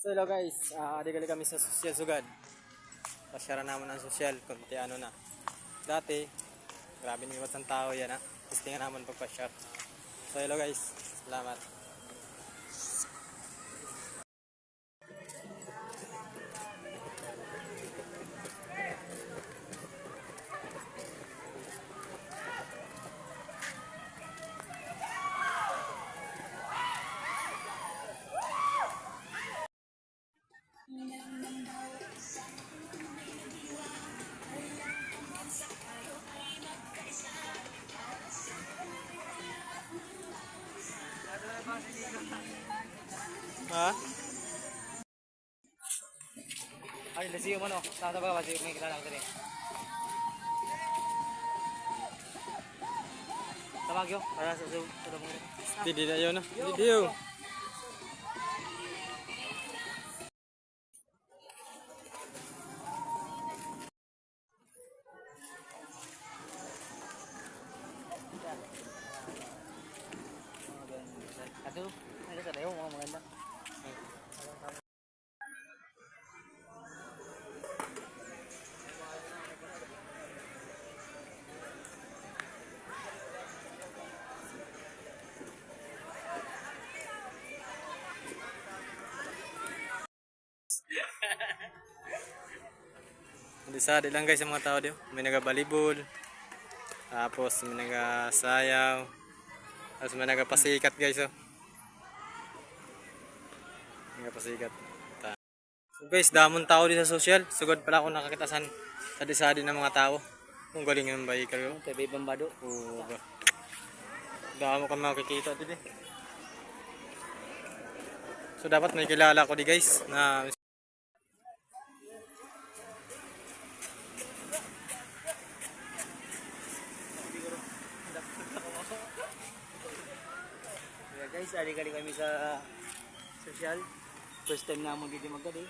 So hello guys, adik-adik kami sa Social Sugad. Pasyara naman ang social, kunti ano na. Dati, grabe niwat ng tao yan ha. Testingan naman pagpasyar. So hello guys, salamat. Ha? Ay, lasiyo mo no. Tama ba kasi may kilala ko din. Tawag yo para sa mo. Hindi na yun ha. Hindi yun. Ato, ay sa tayo mga maganda. Disadi lang guys sa mga tao dito. May nagabalibol. Tapos may nagasayaw. Tapos may nagapasikat guys oh. Nagapasikat. So guys, damon tao dito sa social. Sugod pala ako nakakitasan sa disadi ng mga tao. Kung galing yung bike ko. Tabi bambado. Oo ba. Damo ka makikita dito. So dapat may kilala ko di guys na Yeah, guys, ali-gali kami sa social. First time na mo dito magkadi.